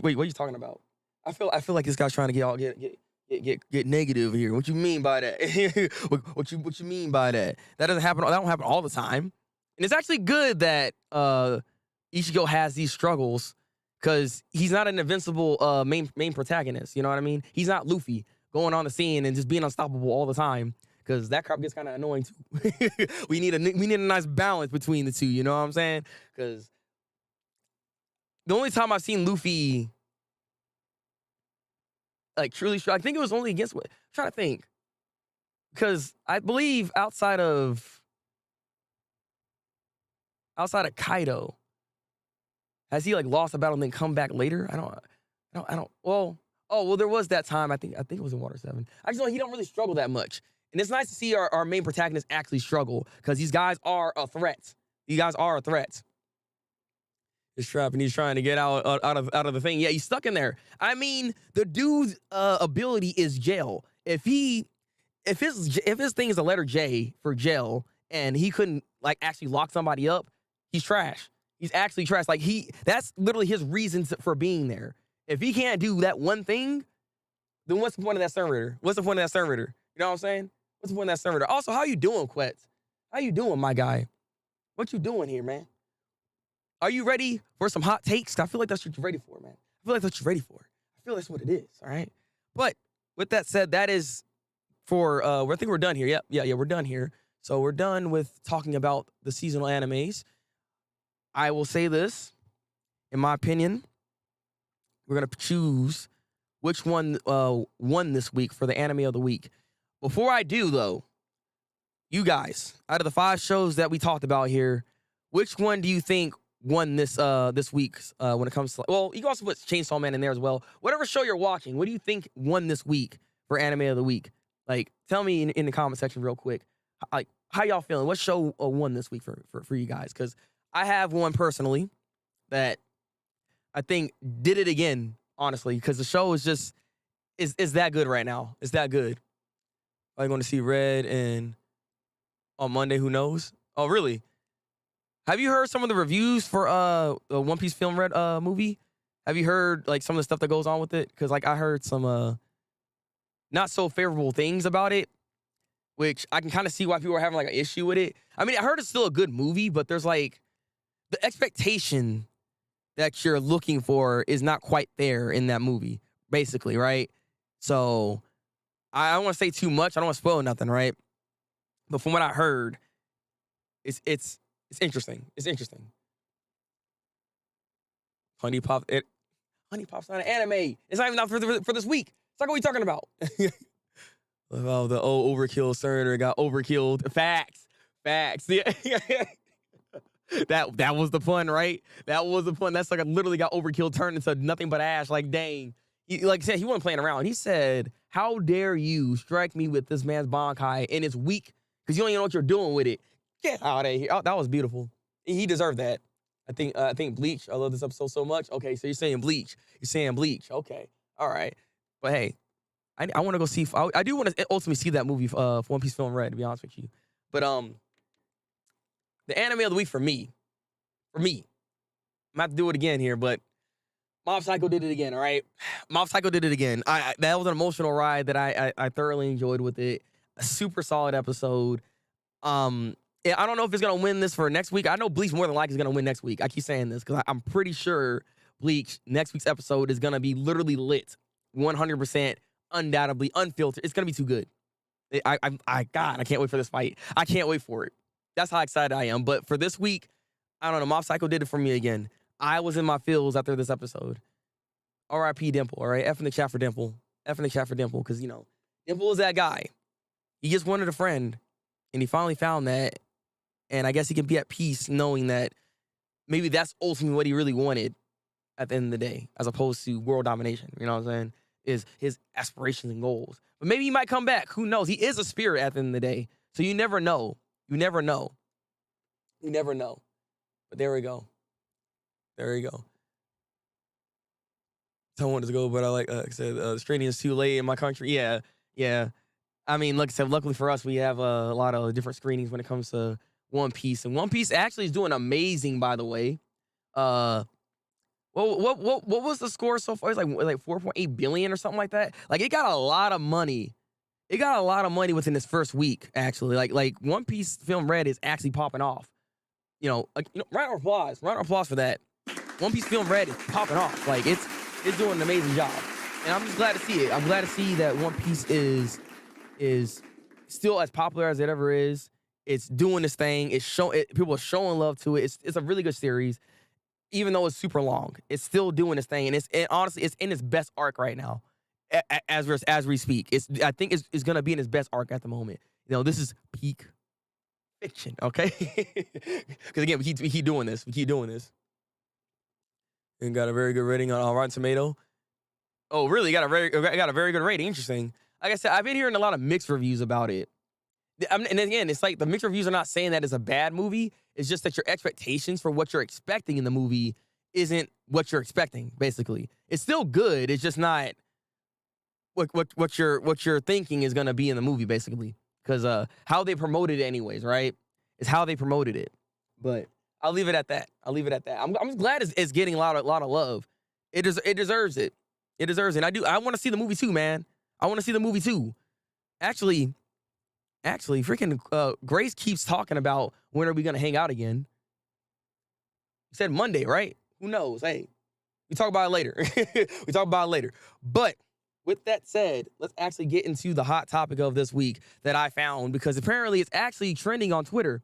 wait, what are you talking about? I feel like this guy's trying to get negative here. What you mean by that? what you mean by that? That doesn't happen. That don't happen all the time. And it's actually good that Ichigo has these struggles, because he's not an invincible main protagonist. You know what I mean? He's not Luffy going on the scene and just being unstoppable all the time, because that crap gets kind of annoying too. we need a nice balance between the two. You know what I'm saying? Because the only time I've seen Luffy like truly strong, I think it was only against. I'm trying to think, because I believe outside of Kaido, has he like lost a battle and then come back later? I don't. Well, there was that time. I think it was in Water 7. I just know he don't really struggle that much, and it's nice to see our main protagonist actually struggle, because these guys are a threat. These guys are a threat. He's trapped and he's trying to get out of the thing. Yeah, he's stuck in there. I mean, the dude's ability is jail. If his thing is a letter J for jail, and he couldn't like actually lock somebody up, he's trash. He's actually trash. Like that's literally his reasons for being there. If he can't do that one thing, then what's the point of that Stern Raider? What's the point of that Stern Raider? You know what I'm saying? What's the point of that Stern Raider? Also, how you doing, Quetz? How you doing, my guy? What you doing here, man? Are you ready for some hot takes? I feel like that's what you're ready for, man. I feel like that's what you're ready for. I feel that's what it is, all right? But with that said, that is for, I think we're done here. Yeah, we're done here. So we're done with talking about the seasonal animes. I will say this, in my opinion, we're going to choose which one won this week for the anime of the week. Before I do, though, you guys, out of the 5 shows that we talked about here, which one do you think won this week when it comes to, well, you can also put Chainsaw Man in there as well. Whatever show you're watching, what do you think won this week for anime of the week? Like, tell me in the comment section real quick. Like, how y'all feeling? What show won this week for you guys? Because I have one personally that I think did it again, honestly, because the show is just is that good right now. It's that good. Are you going to see Red and on Monday? Who knows? Oh, really? Have you heard some of the reviews for the One Piece Film Red movie? Have you heard like some of the stuff that goes on with it? Because like I heard some not so favorable things about it, which I can kind of see why people are having like an issue with it. I mean, I heard it's still a good movie, but there's like the expectation that you're looking for is not quite there in that movie, basically, right? So I don't want to say too much. I don't want to spoil nothing, right? But from what I heard, it's interesting. It's interesting. Honey Honey Pop's not an anime. It's not even out for this week. It's like, what are you talking about? Oh, the overkill senator got overkilled. Facts. Yeah. That was the pun, right? That was the pun. That's like I literally got overkill turned into nothing but ash. Like, dang. Like I said, he wasn't playing around. He said, how dare you strike me with this man's Bankai and it's weak because you don't even know what you're doing with it. Get out of here. Oh, that was beautiful. He deserved that. I think Bleach. I love this episode so much. Okay, so you're saying Bleach. You're saying Bleach. Okay. All right. But hey, I want to go see. I do want to ultimately see that movie, One Piece Film Red, to be honest with you. But the anime of the week for me, I'm gonna have to do it again here, but Mob Psycho did it again, all right? Mob Psycho did it again. That was an emotional ride that I thoroughly enjoyed with it. A super solid episode. Yeah, I don't know if it's gonna win this for next week. I know Bleach more than likely is gonna win next week. I keep saying this because I'm pretty sure Bleach next week's episode is gonna be literally lit, 100%, undoubtedly, unfiltered. It's gonna be too good. God, I can't wait for this fight. I can't wait for it. That's how excited I am. But for this week, I don't know. Mob Psycho did it for me again. I was in my feels after this episode. R.I.P. Dimple, all right? F in the chat for Dimple. F in the chat for Dimple, because, you know, Dimple is that guy. He just wanted a friend, and he finally found that. And I guess he can be at peace knowing that maybe that's ultimately what he really wanted at the end of the day, as opposed to world domination. You know what I'm saying? Is his aspirations and goals. But maybe he might come back. Who knows? He is a spirit at the end of the day. So you never know. You never know. You never know. But there we go. There we go. Someone to go, but I said, the streaming is too late in my country. Yeah. I mean, like I said, luckily for us, we have a lot of different screenings when it comes to One Piece. And One Piece actually is doing amazing, by the way. What was the score so far? It's like 4.8 billion or something like that. Like, it got a lot of money. It got a lot of money within this first week, actually. Like One Piece Film Red is actually popping off. Round of applause. Round of applause for that. One Piece Film Red is popping off. Like, it's doing an amazing job. And I'm just glad to see it. I'm glad to see that One Piece is still as popular as it ever is. It's doing this thing. People are showing love to it. It's a really good series. Even though it's super long, it's still doing this thing. And honestly, it's in its best arc right now. As we speak. I think it's going to be in its best arc at the moment. This is peak fiction, okay? Because again, we keep doing this. We keep doing this. And got a very good rating on Rotten Tomato. Oh, really? Got a very good rating. Interesting. Like I said, I've been hearing a lot of mixed reviews about it. And again, it's like the mixed reviews are not saying that it's a bad movie. It's just that your expectations for what you're expecting in the movie isn't what you're expecting, basically. It's still good. It's just not what you're thinking is going to be in the movie, basically. Because how they promoted it anyways, right? Is how they promoted it. But I'll leave it at that. I'm just glad it's getting a lot of love. It deserves it. It deserves it. I want to see the movie too, man. I want to see the movie too. Actually, freaking Grace keeps talking about when are we gonna hang out again. He said Monday, right? Who knows? Hey, we talk about it later. But with that said, let's actually get into the hot topic of this week that I found, because apparently it's actually trending on Twitter.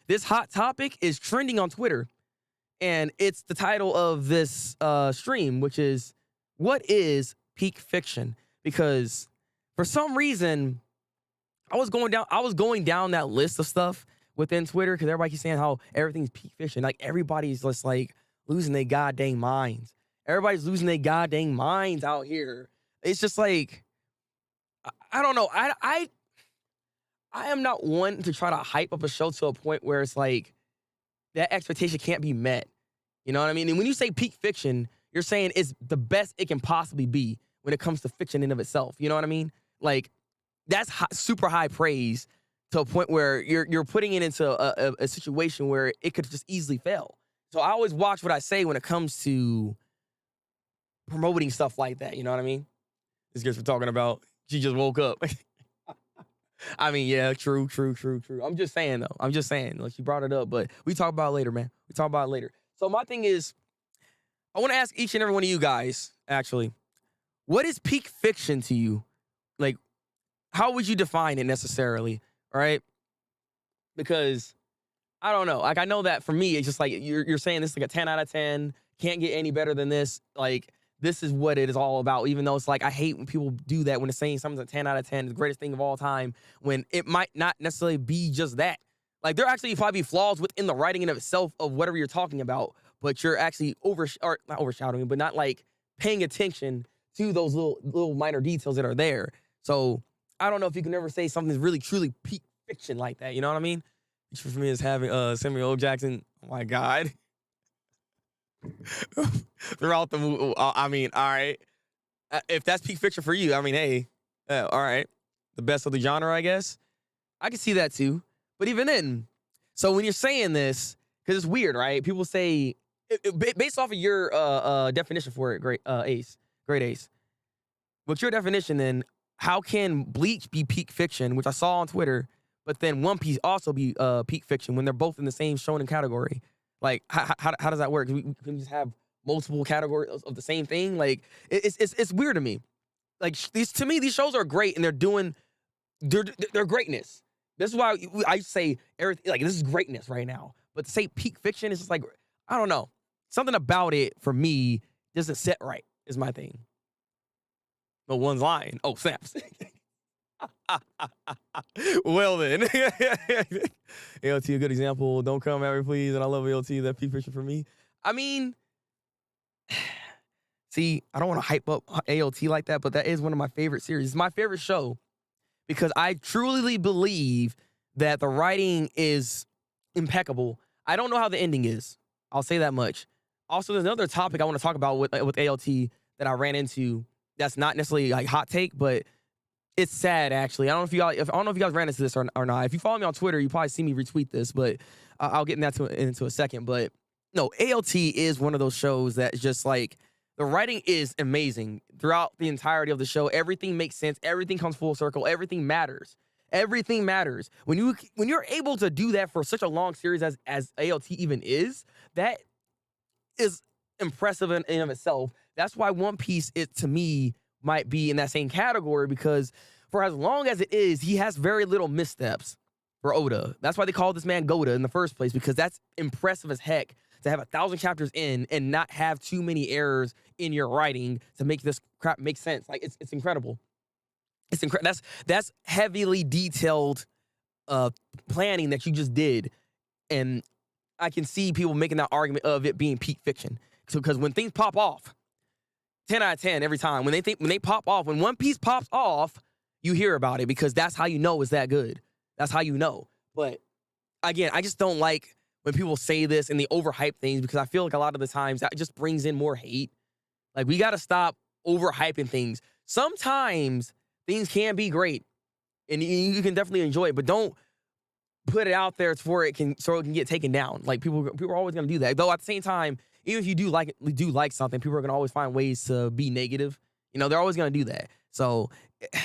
This hot topic is trending on Twitter, and it's the title of this stream, which is, what is peak fiction? Because for some reason, I was going down that list of stuff within Twitter, because everybody keeps saying how everything's peak fiction. Like, everybody's just like losing their goddamn minds. Everybody's losing their goddamn minds out here. It's just like, I don't know. I am not one to try to hype up a show to a point where it's like that expectation can't be met. You know what I mean? And when you say peak fiction, you're saying it's the best it can possibly be when it comes to fiction in of itself. You know what I mean? Like, that's super high praise to a point where you're putting it into a situation where it could just easily fail. So I always watch what I say when it comes to promoting stuff like that. You know what I mean? This gets we're talking about. She just woke up. I mean, yeah, true. I'm just saying, though. Like, she brought it up, but we talk about it later, man. We talk about it later. So my thing is, I want to ask each and every one of you guys, actually, what is peak fiction to you? Like, how would you define it necessarily, right? Because, I don't know. Like, I know that for me, it's just like, you're saying this is like a 10 out of 10, can't get any better than this. Like, this is what it is all about. Even though it's like, I hate when people do that when it's saying something's a 10 out of 10, the greatest thing of all time, when it might not necessarily be just that. Like, there actually probably flaws within the writing in of itself of whatever you're talking about, but you're actually or not overshadowing, but not like paying attention to those little minor details that are there. So I don't know if you can ever say something's really truly peak fiction like that. You know what I mean? Which for me is having Samuel L. Jackson. Oh my God. Throughout the movie, I mean, all right. If that's peak fiction for you, I mean, hey, all right. The best of the genre, I guess. I can see that too. But even then, so when you're saying this, because it's weird, right? People say, based off of your definition for it, great Ace. What's your definition then? How can Bleach be peak fiction, which I saw on Twitter, but then One Piece also be peak fiction when they're both in the same shonen category? Like, how does that work? Can we just have multiple categories of the same thing? Like, it's weird to me. Like, to me, these shows are great, and they're greatness. This is why I say everything, like, this is greatness right now. But to say peak fiction is just like, I don't know. Something about it, for me, doesn't set right, is my thing. No one's lying. Oh, snaps. Well, then. ALT, a good example. Don't come at me, please. And I love ALT. That peak fiction for me. I mean, see, I don't want to hype up ALT like that, but that is one of my favorite series. It's my favorite show because I truly believe that the writing is impeccable. I don't know how the ending is. I'll say that much. Also, there's another topic I want to talk about with ALT that I ran into that's not necessarily like hot take, but it's sad, actually. I don't know if you guys ran into this or not. If you follow me on Twitter, you probably see me retweet this, but I'll get into a second. But no, ALT is one of those shows that is just like, the writing is amazing throughout the entirety of the show. Everything makes sense. Everything comes full circle. Everything matters. Everything matters. When you're able to do that for such a long series as ALT even is, that is impressive in and of itself. That's why One Piece, to me, might be in that same category, because for as long as it is, he has very little missteps for Oda. That's why they call this man Goda in the first place, because that's impressive as heck to have 1,000 chapters in and not have too many errors in your writing to make this crap make sense. Like, it's incredible. It's incredible. That's heavily detailed planning that you just did, and I can see people making that argument of it being peak fiction. So, because when things pop off, 10 out of 10 every time. When they pop off, when One Piece pops off, you hear about it, because that's how you know it's that good. That's how you know. But again, I just don't like when people say this and they overhype things, because I feel like a lot of the times that just brings in more hate. Like, we got to stop overhyping things. Sometimes things can be great and you can definitely enjoy it, but don't put it out there so it can get taken down. Like, people are always going to do that. Though at the same time, even if you do like something, people are going to always find ways to be negative. You know, they're always going to do that. So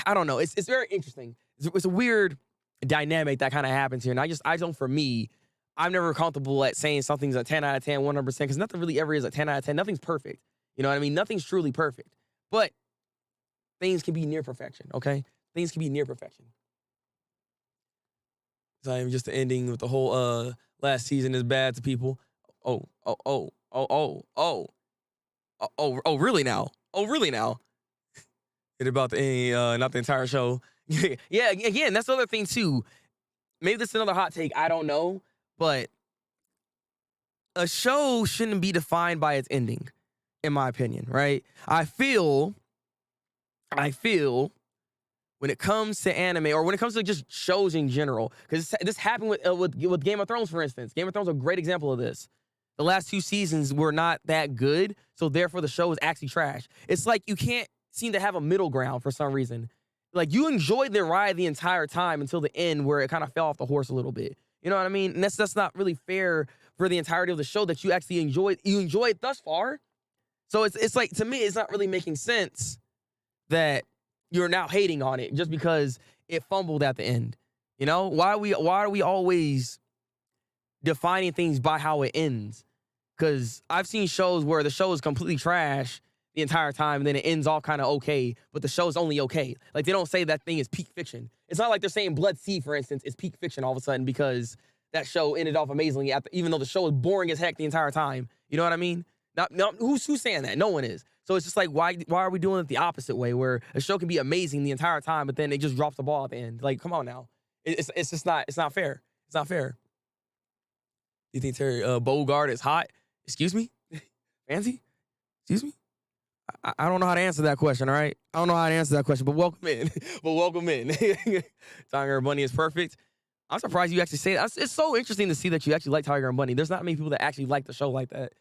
I don't know. It's very interesting. It's a weird dynamic that kind of happens here. And I don't, for me, I'm never comfortable at saying something's a 10 out of 10, 100%, because nothing really ever is a 10 out of 10. Nothing's perfect. You know what I mean? Nothing's truly perfect. But things can be near perfection, okay? Things can be near perfection. So I'm just ending with the whole last season is bad to people. Really now? Oh, really now? It about the not the entire show. Yeah, again, that's the other thing too. Maybe this is another hot take, I don't know, but a show shouldn't be defined by its ending, in my opinion, right? I feel when it comes to anime, or when it comes to just shows in general, because this happened with Game of Thrones, for instance. Game of Thrones is a great example of this. The last 2 seasons were not that good, so therefore the show is actually trash. It's like you can't seem to have a middle ground for some reason. Like, you enjoyed the ride the entire time until the end, where it kind of fell off the horse a little bit. You know what I mean? And that's not really fair for the entirety of the show that you actually enjoyed. You enjoyed thus far. So it's like, to me, it's not really making sense that you're now hating on it just because it fumbled at the end. You know, why are we always defining things by how it ends? Because I've seen shows where the show is completely trash the entire time, and then it ends off kind of okay, but the show's only okay. Like, they don't say that thing is peak fiction. It's not like they're saying Blood Sea, for instance, is peak fiction all of a sudden because that show ended off amazingly, even though the show is boring as heck the entire time. You know what I mean? Not who's saying that? No one is. So it's just like, why are we doing it the opposite way, where a show can be amazing the entire time, but then it just drops the ball at the end? Like, come on now, it's just not, it's not fair. It's not fair. You think Terry Bogard is hot? Excuse me, fancy? Excuse me. I don't know how to answer that question. All right, I don't know how to answer that question, but welcome in. But welcome in. Tiger and Bunny is perfect. I'm surprised you actually say that. It's so interesting to see that you actually like Tiger and Bunny. There's not many people that actually like the show like that.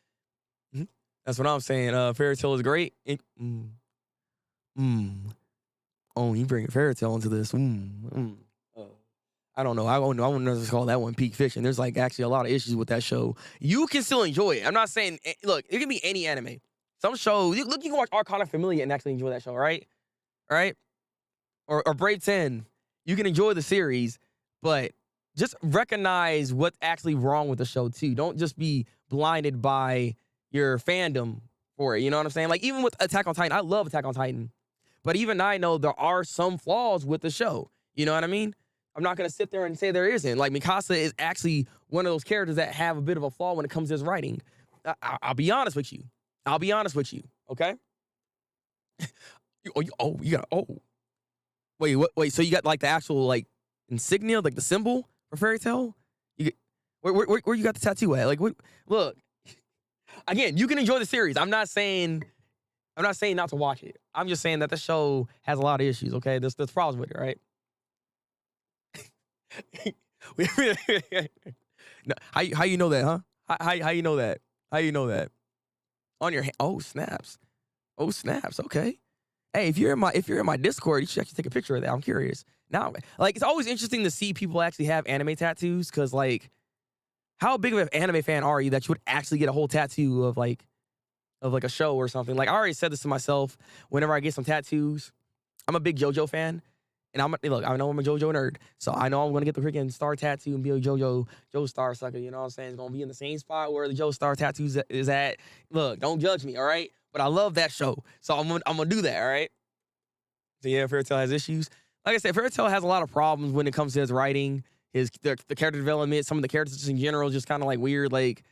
That's what I'm saying. Fairy Tail is great. Oh, you bring Fairy Tail into this. I don't know. I wouldn't just call that one peak fiction. There's like actually a lot of issues with that show. You can still enjoy it. I'm not saying, look, it can be any anime. Some shows, you can watch Arcana Familia and actually enjoy that show, right? Right? Or Brave 10. You can enjoy the series, but just recognize what's actually wrong with the show too. Don't just be blinded by your fandom for it. You know what I'm saying? Like, even with Attack on Titan, I love Attack on Titan, but even I know there are some flaws with the show. You know what I mean? I'm not going to sit there and say there isn't. Like, Mikasa is actually one of those characters that have a bit of a flaw when it comes to his writing. I'll be honest with you. I'll be honest with you, okay? Wait, so you got like the actual like insignia, like the symbol for Fairy Tail? You get, where you got the tattoo at? Like, what? Look, again, you can enjoy the series. I'm not saying not to watch it. I'm just saying that the show has a lot of issues, okay? There's problems with it, right? No, how you know that, huh? How you know that? How you know that? On your hand. Oh, snaps. Oh, snaps. Okay. Hey, if you're in my Discord, you should actually take a picture of that. I'm curious. Now, like, it's always interesting to see people actually have anime tattoos, because like, how big of an anime fan are you that you would actually get a whole tattoo of like a show or something? Like, I already said this to myself whenever I get some tattoos. I'm a big JoJo fan. And look, I know I'm a JoJo nerd, so I know I'm gonna get the freaking star tattoo and be a JoJo Star sucker. You know what I'm saying? It's gonna be in the same spot where the Joe Star tattoo is at. Look, don't judge me, all right? But I love that show, so I'm gonna do that, all right? So yeah, Fairy Tail has issues. Like I said, Fairy Tail has a lot of problems when it comes to his writing, the character development. Some of the characters just in general just kind of like weird. Like,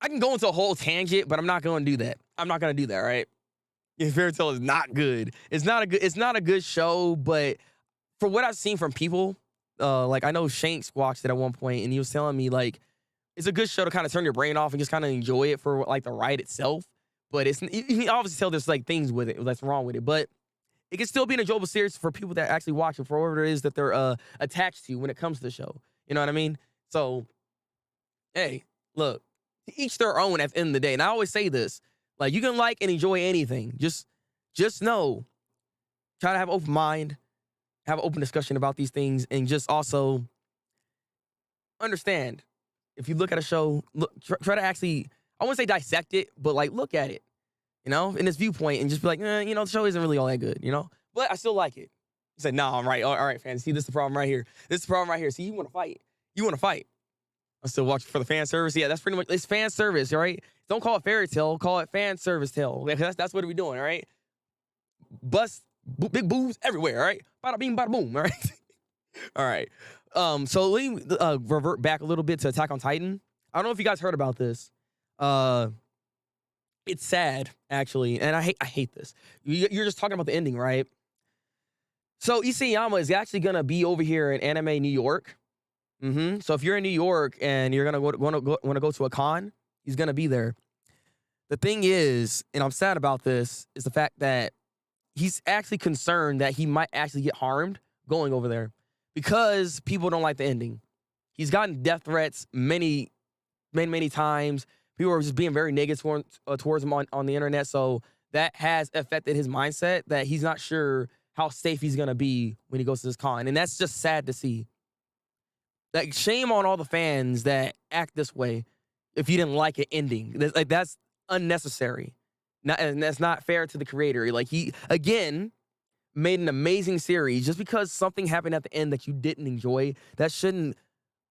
I can go into a whole tangent, but I'm not gonna do that. I'm not gonna do that, all right? Fairy Tail is not good. It's not a good show, but for what I've seen from people, like, I know Shanks watched it at one point, and he was telling me like it's a good show to kind of turn your brain off and just kind of enjoy it for like the ride itself. But you can obviously tell there's like things with it that's wrong with it, but it can still be an enjoyable series for people that actually watch it for whatever it is that they're attached to when it comes to the show. You know what I mean? So, hey, look, to each their own at the end of the day. And I always say this. Like, you can like and enjoy anything. Just know, try to have an open mind, have an open discussion about these things, and just also understand, if you look at a show, try to actually, I wouldn't say dissect it, but like look at it, you know, in this viewpoint, and just be like, you know, the show isn't really all that good, you know, but I still like it. You say, no, I'm right. All right, fans. See, this is the problem right here. This is the problem right here. See, you want to fight. You want to fight. I'm still watching for the fan service. Yeah, that's pretty much, it's fan service, all right? Don't call it Fairy Tail, call it fan service tale. That's what we're doing, all right? Big boobs everywhere, all right? Bada bing, bada boom, all right? All right. So let me revert back a little bit to Attack on Titan. I don't know if you guys heard about this. It's sad, actually, and I hate this. You're just talking about the ending, right? So Isayama is actually gonna be over here in Anime New York. So if you're in New York and you're gonna want to go to a con, he's gonna be there. The thing is, and I'm sad about this, is the fact that he's actually concerned that he might actually get harmed going over there because people don't like the ending. He's gotten death threats many times. People are just being very negative towards him on the internet. So that has affected his mindset, that he's not sure how safe he's gonna be when he goes to this con, and that's just sad to see. Like, shame on all the fans that act this way if you didn't like an ending. That's unnecessary. And that's not fair to the creator. Like, he, again, made an amazing series. Just because something happened at the end that you didn't enjoy, that shouldn't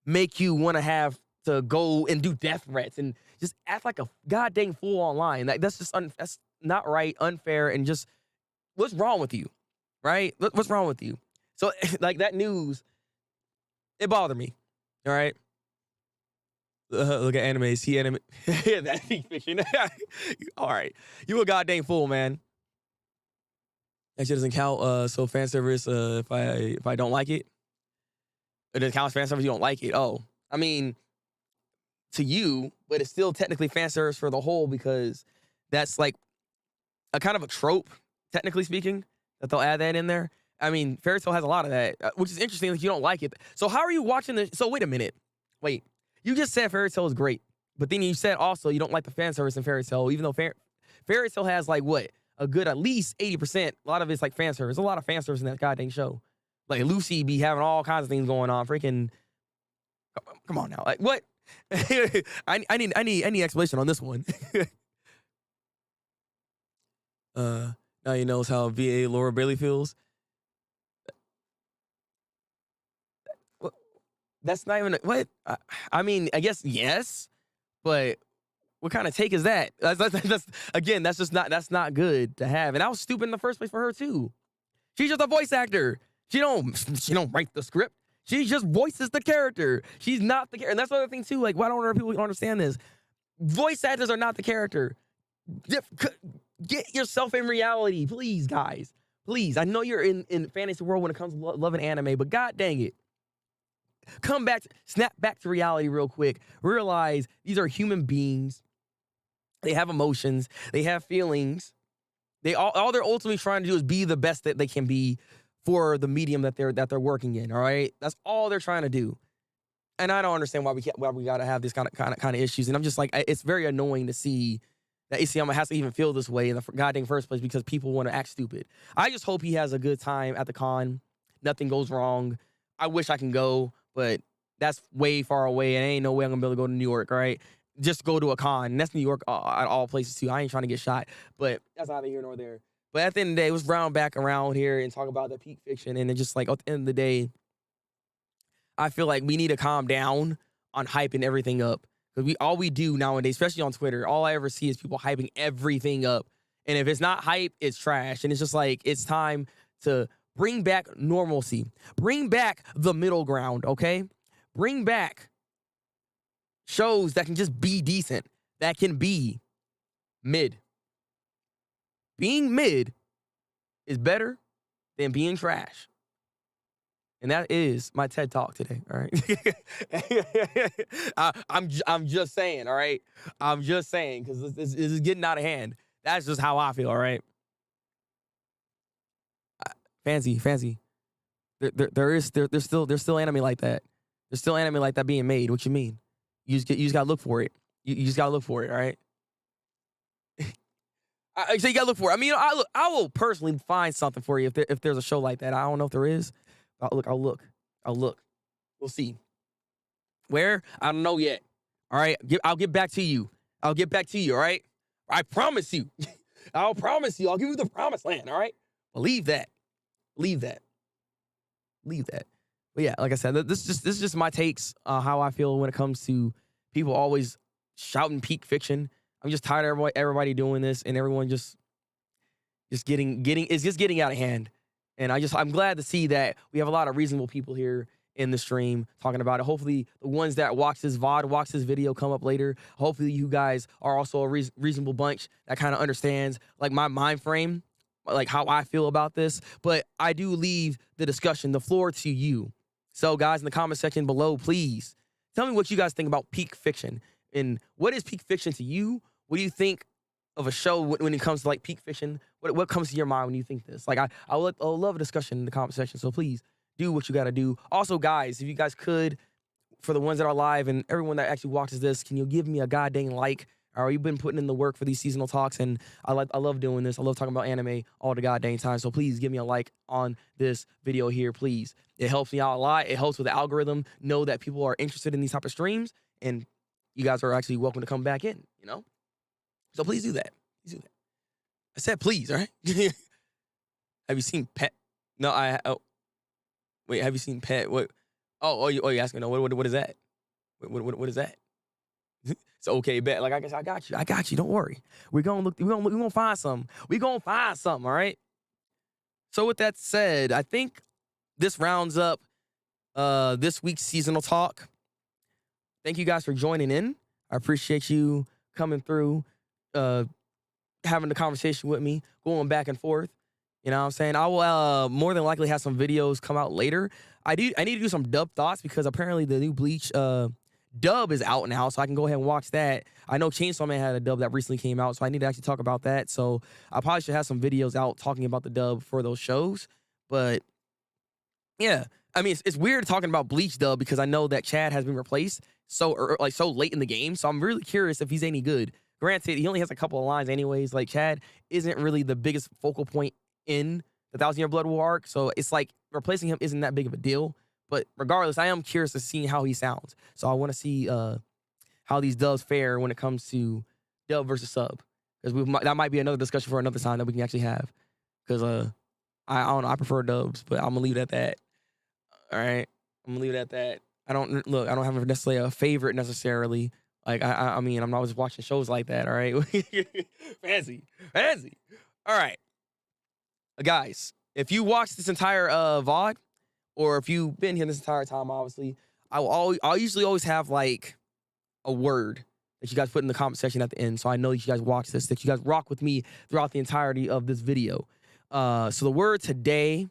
make you want to have to go and do death threats and just act like a goddamn fool online. Like, that's just that's not right, unfair, and just, what's wrong with you, right? What's wrong with you? So, like, that news, it bothered me, all right? Look at anime. See anime. Yeah, that's peak fiction. All right, you a goddamn fool, man. That shit doesn't count. So fan service. If I don't like it, it doesn't count as fan service. You don't like it. Oh, I mean, to you, but it's still technically fan service for the whole because that's like a kind of a trope, technically speaking, that they'll add that in there. I mean, Fairy Tail has a lot of that, which is interesting. Like you don't like it. So how are you watching this? So wait a minute. Wait, you just said Fairy Tail is great, but then you said also you don't like the fan service in Fairy Tail, even though Fairy Tail has like what a good at least 80%. A lot of it's like fan service. A lot of fan service in that goddamn show. Like Lucy be having all kinds of things going on. Freaking, come on now. Like what? I need explanation on this one. Now he knows how VA Laura Bailey feels. That's not even what. I mean, I guess yes, but what kind of take is that? That's again, that's not good to have. And that was stupid in the first place for her too. She's just a voice actor. She don't write the script. She just voices the character. She's not the character. And that's the other thing too. Like, why don't people understand this? Voice actors are not the character. Get yourself in reality, please, guys. Please. I know you're in fantasy world when it comes to loving anime, but god dang it. Come back, snap back to reality real quick. Realize these are human beings. They have emotions. They have feelings. All they're ultimately trying to do is be the best that they can be for the medium that they're working in. All right, that's all they're trying to do. And I don't understand why we gotta have this kind of issues. And I'm just like, it's very annoying to see that Isayama has to even feel this way in the goddamn first place because people want to act stupid. I just hope he has a good time at the con. Nothing goes wrong. I wish I can go, but that's way far away, and ain't no way I'm gonna be able to go to New York, right? Just go to a con. And that's New York at all places too. I ain't trying to get shot, but that's neither here nor there. But at the end of the day, it was round back around here and talk about the peak fiction, and it's just like at the end of the day, I feel like we need to calm down on hyping everything up. Because all we do nowadays, especially on Twitter, all I ever see is people hyping everything up. And if it's not hype, it's trash. And it's just like, it's time to bring back normalcy. Bring back the middle ground, okay? Bring back shows that can just be decent, that can be mid. Being mid is better than being trash. And that is my TED Talk today, all right? I'm just saying, all right? I'm just saying, because this is getting out of hand. That's just how I feel, all right? Fancy. There's still anime like that. There's still anime like that being made. What you mean? You just gotta look for it. You just gotta look for it, all right? So you gotta look for it. I mean, I will personally find something for you if there's a show like that. I don't know if there is. I'll look. We'll see. Where? I don't know yet. All right. I'll get back to you. All right? I promise you. I'll promise you. I'll give you the promised land. All right? Believe that. But yeah, like I said, this is just my takes, how I feel when it comes to people always shouting peak fiction. I'm just tired of everybody doing this and everyone just getting out of hand. And I'm glad to see that we have a lot of reasonable people here in the stream talking about it. Hopefully the ones that watch this VOD, watch this video come up later. Hopefully you guys are also a reasonable bunch that kind of understands like my mind frame, like how I feel about this. But I do leave the floor to you. So guys, in the comment section below, please tell me what you guys think about peak fiction. And what is peak fiction to you? What do you think of a show when it comes to like peak fiction? What comes to your mind when you think this? Like I'll love a discussion in the comment section. So please do what you got to do. Also, guys, if you guys could, for the ones that are live and everyone that actually watches this, can you give me a goddamn like? All right, you've been putting in the work for these seasonal talks, and I love doing this. I love talking about anime all the goddamn time. So please give me a like on this video here, please. It helps me out a lot. It helps with the algorithm know that people are interested in these type of streams, and you guys are actually welcome to come back in. You know, so please do that. I said please, all right? Have you seen Pet? No, wait, have you seen Pet? What? You're asking? No, what is that? What is that? It's okay, bet. Like I guess I got you. Don't worry. We're gonna find something. All right. So with that said, I think this rounds up this week's seasonal talk. thank you guys for joining in. I appreciate you coming through, having the conversation with me, going back and forth. You know what I'm saying? I will more than likely have some videos come out later. I need to do some dub thoughts because apparently the new Bleach dub is out now, so I can go ahead and watch that. I know Chainsaw Man had a dub that recently came out, so I need to actually talk about that. So I probably should have some videos out talking about the dub for those shows. But yeah, I mean, it's weird talking about Bleach dub because I know that Chad has been replaced so late in the game. So I'm really curious if he's any good. Granted, he only has a couple of lines anyways. Like, Chad isn't really the biggest focal point in the 1,000 Year Blood War arc, so it's like replacing him isn't that big of a deal. But regardless, I am curious to see how he sounds. So I want to see how these dubs fare when it comes to dub versus sub, because that might be another discussion for another time that we can actually have. Because I don't know, I prefer dubs, but I'm gonna leave it at that. All right, I'm gonna leave it at that. I don't have necessarily a favorite necessarily. Like I mean, I'm not always watching shows like that. All right, fancy. All right, guys, if you watched this entire VOD, or if you've been here this entire time, obviously, I'll usually always have like a word that you guys put in the comment section at the end, so I know that you guys watch this, that you guys rock with me throughout the entirety of this video. So the word today,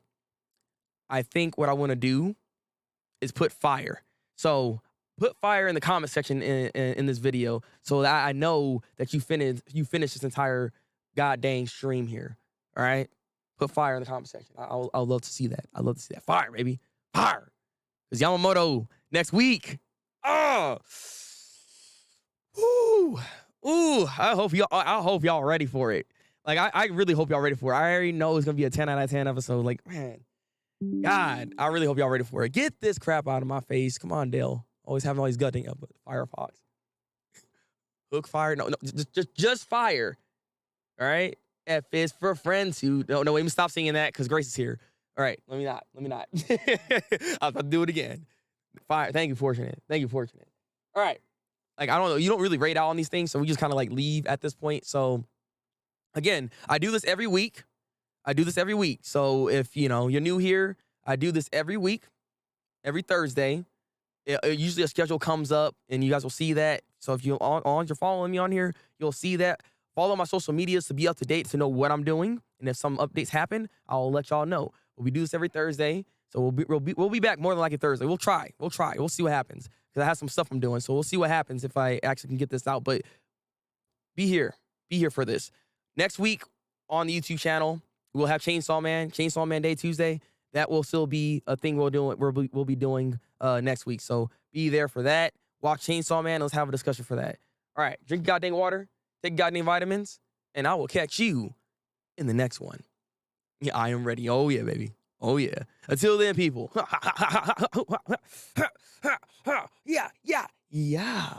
I think what I want to do is put fire. So put fire in the comment section in this video, so that I know that you finished this entire goddamn stream here. All right, put fire in the comment section. I'll love to see that. I love to see that fire, baby, fire. Cause Yamamoto next week. Oh, ooh. I hope y'all ready for it. Like I really hope y'all ready for it. I already know it's gonna be a 10 out of 10 episode. Like, man, God, I really hope y'all ready for it. Get this crap out of my face. Come on, Dale. Always having all these gutting up. Firefox. Hook fire. No, just fire. All right. F is for friends who no, let me stop singing that because Grace is here. All right, let me not. I'll do it again. Fire. Thank you, Fortunate. All right. Like, I don't know. You don't really rate out on these things, so we just kind of like leave at this point. So again, I do this every week. So if you're new here, I do this every week, every Thursday. Usually a schedule comes up, and you guys will see that. So if you're following me on here, you'll see that. Follow my social medias to be up to date to know what I'm doing, and if some updates happen, I'll let y'all know. But we do this every Thursday, so we'll be back more than likely Thursday. We'll try. We'll see what happens because I have some stuff I'm doing, so we'll see what happens if I actually can get this out. But be here for this. Next week on the YouTube channel, we'll have Chainsaw Man Day Tuesday. That will still be a thing we'll be doing next week. So be there for that. Watch Chainsaw Man. Let's have a discussion for that. All right, drink goddamn water, take goddamn vitamins, and I will catch you in the next one. Yeah, I am ready. Oh yeah, baby. Oh yeah. Until then, people. Yeah.